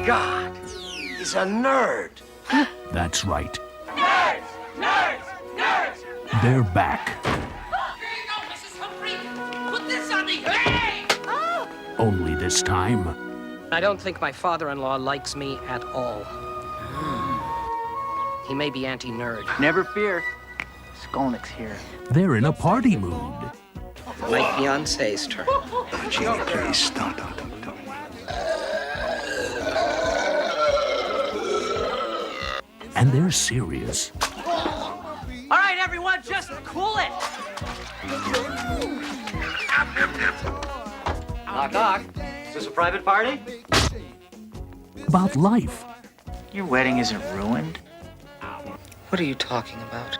God, he's a nerd. That's right. Nerds! Nerds! Nerds! They're back. Here you go, Mrs. Humphrey. Put this on the... Hey! Oh! Only this time, I don't think my father-in-law likes me at all. He may be anti-nerd. Never fear. Skolnick's here. they're in a party mood. My fiancé's turn. Genie, please, don't. And they're serious. All right, everyone, just cool it. Knock, knock. Is this a private party? About life. Your wedding isn't ruined. What are you talking about?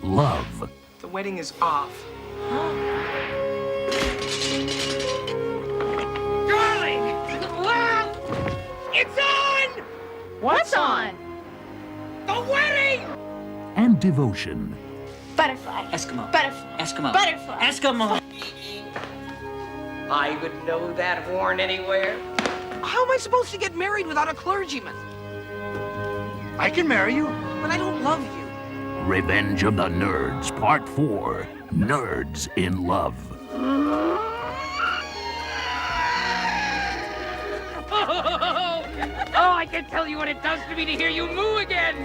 Love. The wedding is off. Darling! Well, it's on! What's on? The wedding! And devotion. Butterfly. Eskimo. Butterfly. Eskimo. Butterfly. Eskimo. I would know that horn anywhere. How am I supposed to get married without a clergyman? I can marry you. But I don't love you. Revenge of the Nerds, Part 4. Nerds in Love. Oh, I can tell you what it does to me to hear you moo again.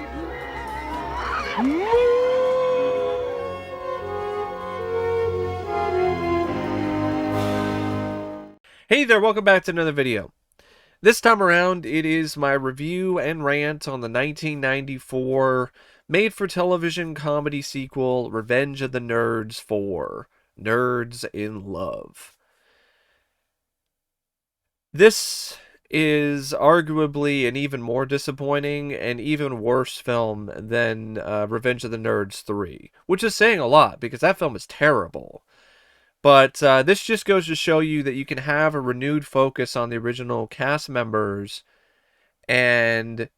Hey there, welcome back to another video. This time around, it is my review and rant on the 1994 made-for-television comedy sequel, Revenge of the Nerds 4, Nerds in Love. This is arguably an even more disappointing and even worse film than Revenge of the Nerds 3, which is saying a lot because that film is terrible. But this just goes to show you that you can have a renewed focus on the original cast members and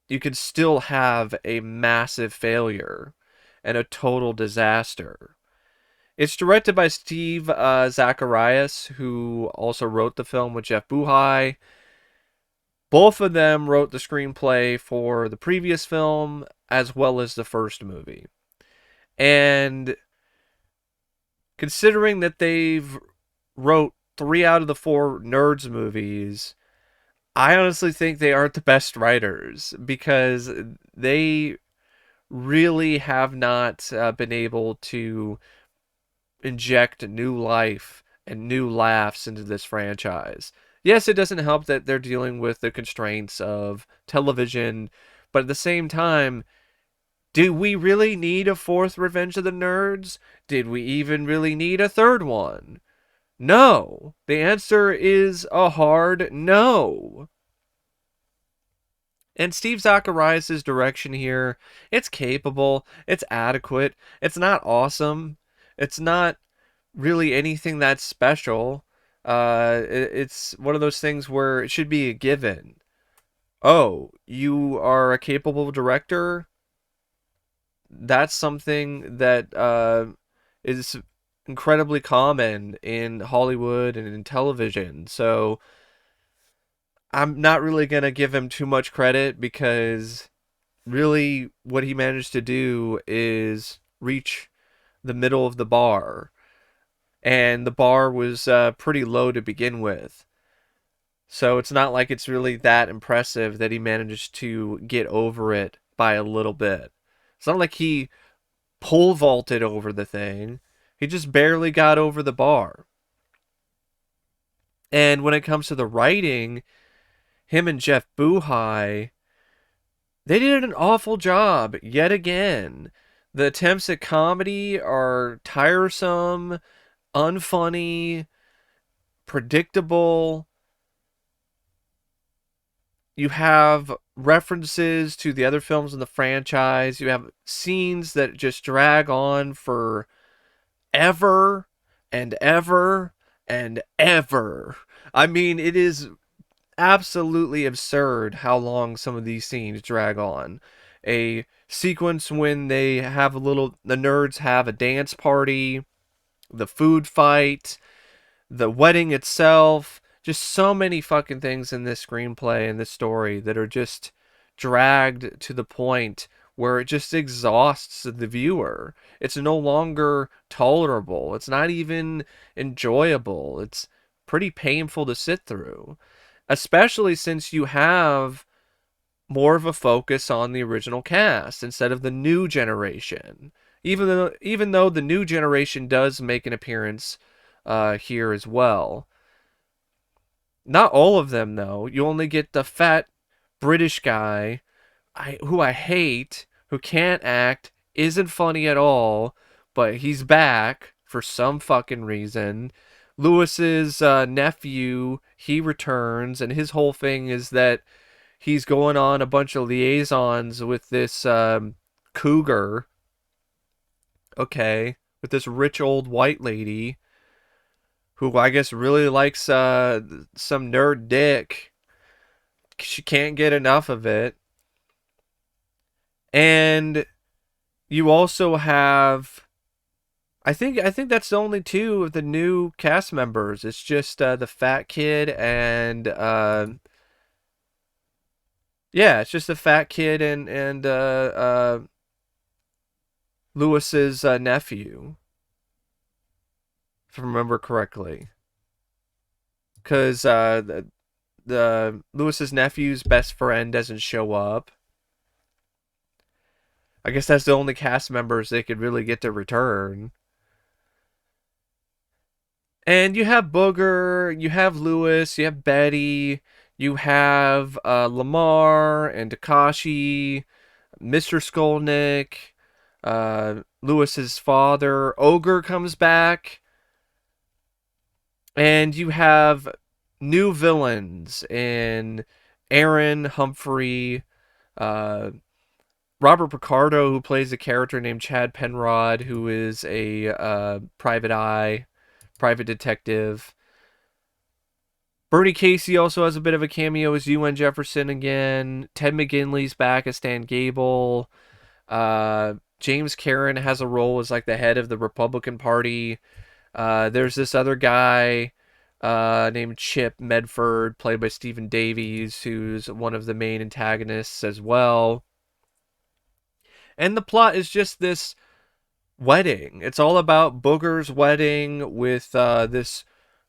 you can still have a massive failure and a total disaster. It's directed by Steve Zacharias, who also wrote the film with Jeff Buhai. Both of them wrote the screenplay for the previous film as well as the first movie. And considering that they've wrote 3 out of the 4 Nerds movies, I honestly think they aren't the best writers because they really have not been able to inject new life and new laughs into this franchise. Yes, it doesn't help that they're dealing with the constraints of television, but at the same time, do we really need a 4th Revenge of the Nerds? Did we even really need a 3rd one? No. The answer is a hard no. And Steve Zacharias' direction here, it's capable, it's adequate, it's not awesome, it's not really anything that's special. It's one of those things where it should be a given. Oh, you are a capable director? That's something that is incredibly common in Hollywood and in television. So I'm not really going to give him too much credit because really what he managed to do is reach the middle of the bar. And the bar was pretty low to begin with. So it's not like it's really that impressive that he managed to get over it by a little bit. It's not like he pole vaulted over the thing. He just barely got over the bar. And when it comes to the writing, him and Jeff Buhai, they did an awful job yet again. The attempts at comedy are tiresome, unfunny, predictable. You have references to the other films in the franchise. You have scenes that just drag on for ever and ever and ever. I mean, it is absolutely absurd how long some of these scenes drag on. A sequence when they have the nerds have a dance party, the food fight, the wedding itself, Just so many fucking things in this screenplay and this story that are just dragged to the point where it just exhausts the viewer. It's no longer tolerable. It's not even enjoyable. It's pretty painful to sit through, especially since you have more of a focus on the original cast instead of the new generation. Even though the new generation does make an appearance here as well. Not all of them, though. You only get the fat British guy who I hate, who can't act, isn't funny at all, but he's back for some fucking reason. Lewis's nephew, he returns, and his whole thing is that he's going on a bunch of liaisons with this cougar. Okay, with this rich old white lady who I guess really likes some nerd dick. She can't get enough of it. And you also have, I think that's the only two of the new cast members. It's just the fat kid and yeah, it's just the fat kid and Lewis's nephew, if I remember correctly. Because the Lewis's nephew's best friend doesn't show up. I guess that's the only cast members they could really get to return. And you have Booger, you have Lewis, you have Betty, you have Lamar and Takashi, Mr. Skolnick, Lewis's father. Ogre comes back. And you have new villains in Aaron, Humphrey, Robert Picardo, who plays a character named Chad Penrod, who is a private detective. Bernie Casey also has a bit of a cameo as UN Jefferson again. Ted McGinley's back as Stan Gable. James Karen has a role as like the head of the Republican Party. There's this other guy named Chip Medford, played by Stephen Davies, who's one of the main antagonists as well. And the plot is just this wedding. It's all about Booger's wedding with this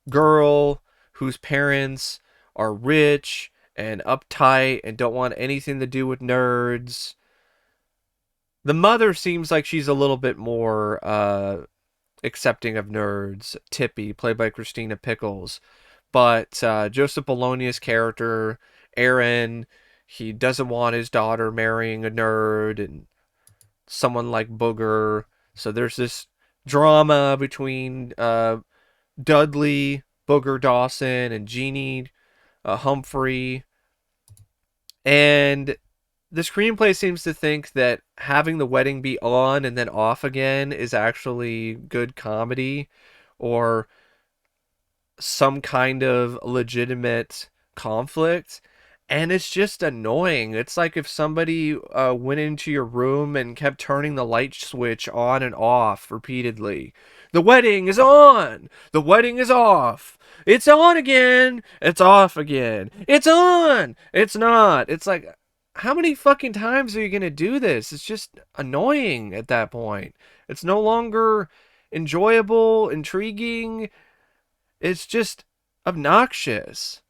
girl whose parents are rich and uptight and don't want anything to do with nerds. The mother seems like she's a little bit more accepting of nerds. Tippy, played by Christina Pickles. But Joseph Bologna's character, Aaron, he doesn't want his daughter marrying a nerd and someone like Booger. So there's this drama between Dudley, Booger Dawson, and Jeannie Humphrey. And the screenplay seems to think that having the wedding be on and then off again is actually good comedy or some kind of legitimate conflict. And it's just annoying. It's like if somebody went into your room and kept turning the light switch on and off repeatedly. The wedding is on! The wedding is off! It's on again! It's off again! It's on! It's not! It's like, how many fucking times are you gonna do this? It's just annoying at that point. It's no longer enjoyable, intriguing. It's just obnoxious.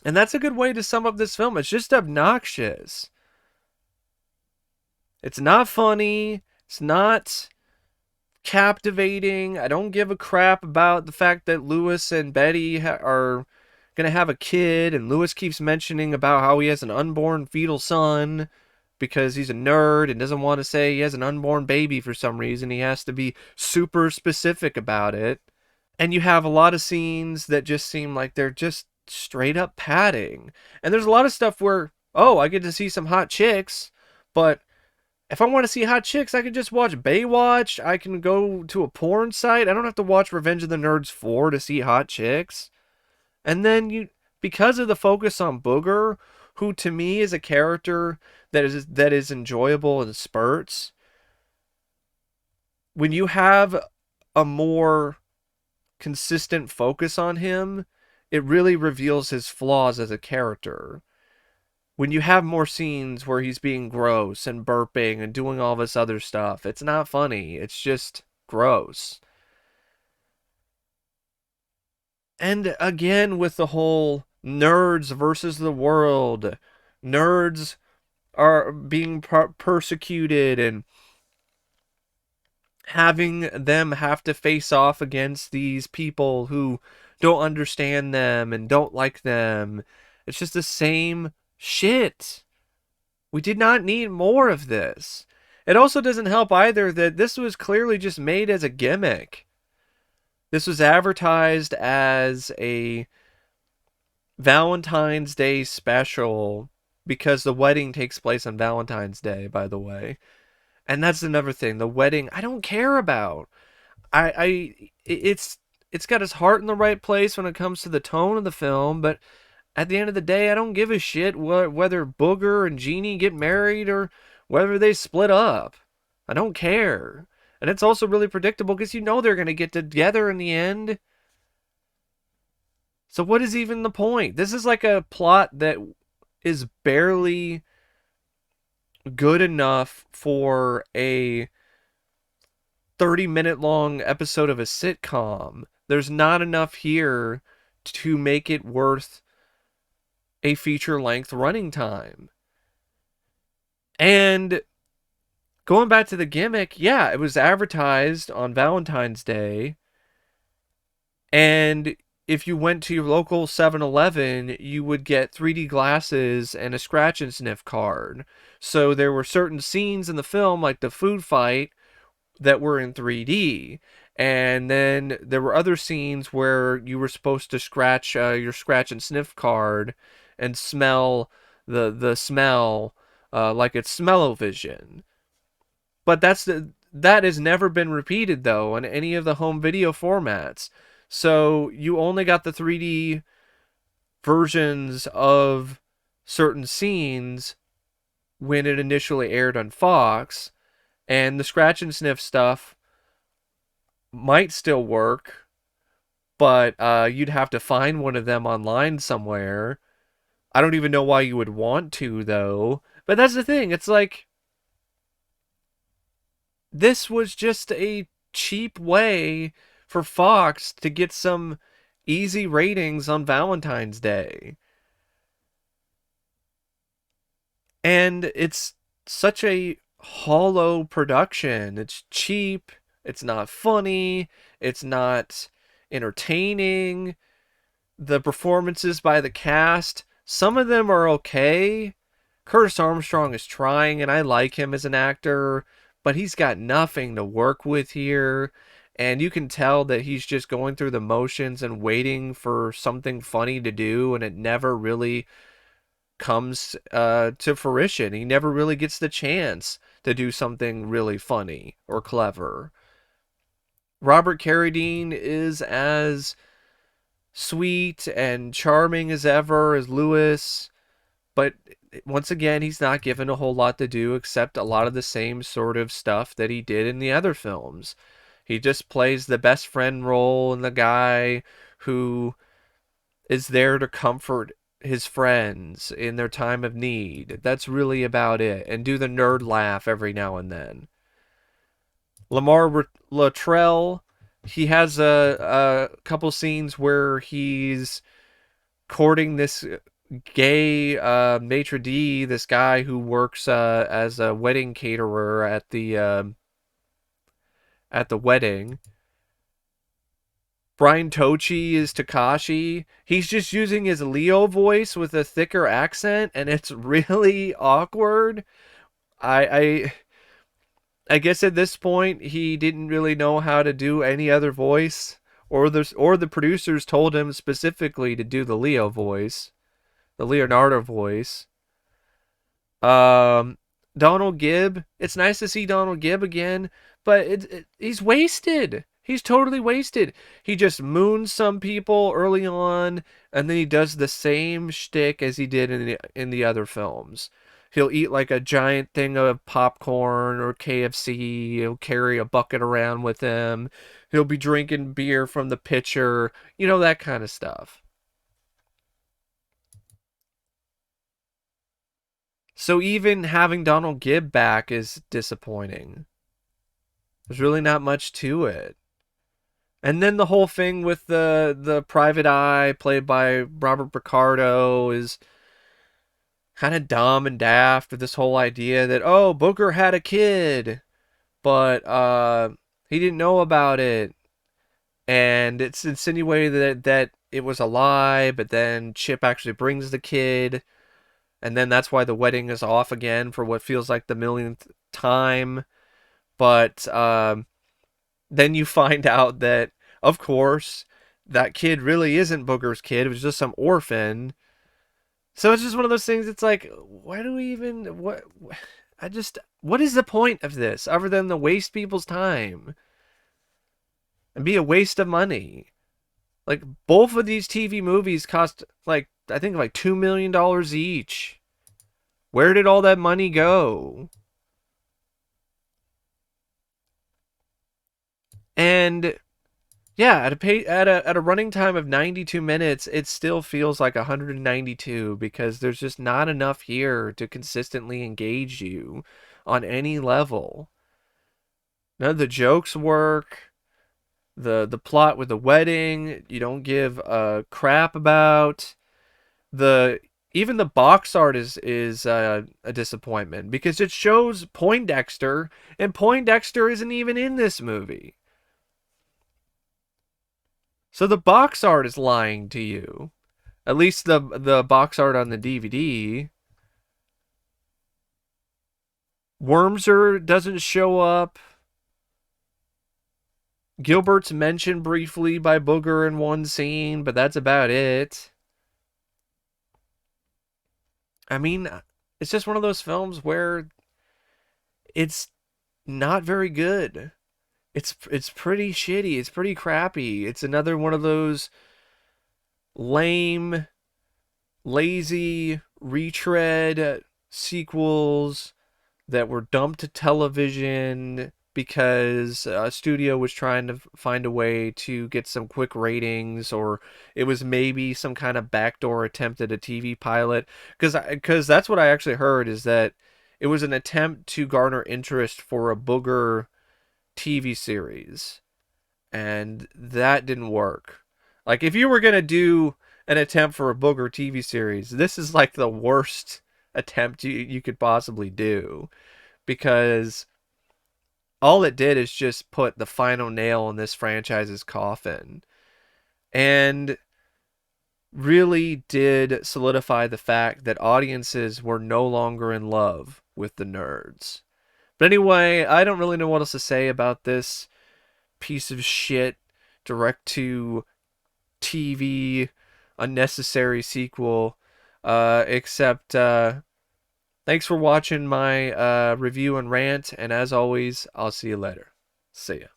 And that's a good way to sum up this film. It's just obnoxious. It's not funny. It's not captivating. I don't give a crap about the fact that Lewis and Betty are going to have a kid. And Lewis keeps mentioning about how he has an unborn fetal son because he's a nerd and doesn't want to say he has an unborn baby for some reason. He has to be super specific about it. And you have a lot of scenes that just seem like they're just straight up padding. And there's a lot of stuff where, oh, I get to see some hot chicks, but if I want to see hot chicks, I can just watch Baywatch. I can go to a porn site. I don't have to watch Revenge of the Nerds 4 to see hot chicks. And then because of the focus on Booger, who to me is a character that is enjoyable in spurts, when you have a more consistent focus on him, it really reveals his flaws as a character. When you have more scenes where he's being gross and burping and doing all this other stuff, it's not funny. It's just gross. And again, with the whole nerds versus the world, nerds are being persecuted and having them have to face off against these people who don't understand them and don't like them. It's just the same shit. We did not need more of this. It also doesn't help either that this was clearly just made as a gimmick. This was advertised as a Valentine's Day special because the wedding takes place on Valentine's Day, by the way. And that's another thing. The wedding, I don't care about. It's got its heart in the right place when it comes to the tone of the film, but at the end of the day, I don't give a shit whether Booger and Jeannie get married or whether they split up. I don't care. And it's also really predictable because you know they're going to get together in the end. So what is even the point? This is like a plot that is barely good enough for a 30-minute long episode of a sitcom. There's not enough here to make it worth a feature-length running time. And going back to the gimmick, yeah, it was advertised on Valentine's Day. And if you went to your local 7-Eleven, you would get 3D glasses and a scratch and sniff card. So there were certain scenes in the film, like the food fight, that were in 3D. And then there were other scenes where you were supposed to scratch your scratch and sniff card and smell the smell like it's smell-o-vision. But that has never been repeated, though, in any of the home video formats. So you only got the 3D versions of certain scenes when it initially aired on Fox, and the scratch and sniff stuff might still work, but you'd have to find one of them online somewhere. I don't even know why you would want to, though. But that's the thing. It's like, this was just a cheap way for Fox to get some easy ratings on Valentine's Day. And it's such a hollow production. It's cheap. It's not funny. It's not entertaining. The performances by the cast, some of them are okay. Curtis Armstrong is trying, and I like him as an actor, but he's got nothing to work with here. And you can tell that he's just going through the motions and waiting for something funny to do, and it never really comes to fruition. He never really gets the chance to do something really funny or clever. Robert Carradine is as sweet and charming as ever as Lewis, but once again, he's not given a whole lot to do except a lot of the same sort of stuff that he did in the other films. He just plays the best friend role and the guy who is there to comfort his friends in their time of need. That's really about it. And do the nerd laugh every now and then. Lamar Luttrell, he has a couple scenes where he's courting this gay maitre d', this guy who works as a wedding caterer at the wedding. Brian Tochi is Takashi. He's just using his Leo voice with a thicker accent, and it's really awkward. I guess at this point he didn't really know how to do any other voice, or the producers told him specifically to do the Leo voice, the Leonardo voice. Donald Gibb. It's nice to see Donald Gibb again, but he's wasted. He's totally wasted. He just moons some people early on, and then he does the same shtick as he did in the other films. He'll eat like a giant thing of popcorn or KFC. He'll carry a bucket around with him. He'll be drinking beer from the pitcher. You know, that kind of stuff. So even having Donald Gibb back is disappointing. There's really not much to it. And then the whole thing with the private eye played by Robert Picardo is kind of dumb and daft, with this whole idea that, oh, Booker had a kid, but he didn't know about it. And it's insinuated that it was a lie, but then Chip actually brings the kid. And then that's why the wedding is off again for what feels like the millionth time. But then you find out that, of course, that kid really isn't Booger's kid. It was just some orphan. So it's just one of those things. It's like, why do we even... What is the point of this other than to waste people's time? And be a waste of money. Like, both of these TV movies cost, like, I think like $2 million each. Where did all that money go? And yeah, at a running time of 92 minutes, it still feels like 192 because there's just not enough here to consistently engage you on any level. None of the jokes work. The plot with the wedding, you don't give a crap about. Even the box art is a disappointment because it shows Poindexter, and Poindexter isn't even in this movie. So the box art is lying to you. At least the box art on the DVD. Wormser doesn't show up. Gilbert's mentioned briefly by Booger in one scene, but that's about it. I mean, it's just one of those films where it's not very good. It's pretty shitty. It's pretty crappy. It's another one of those lame, lazy retread sequels that were dumped to television because a studio was trying to find a way to get some quick ratings, or it was maybe some kind of backdoor attempt at a TV pilot. Because that's what I actually heard, is that it was an attempt to garner interest for a Booger TV series, and that didn't work. Like, if you were going to do an attempt for a Booger TV series, this is like the worst attempt you could possibly do, because all it did is just put the final nail in this franchise's coffin, and really did solidify the fact that audiences were no longer in love with the nerds. But anyway, I don't really know what else to say about this piece of shit direct-to TV unnecessary sequel, except thanks for watching my review and rant, and as always, I'll see you later. See ya.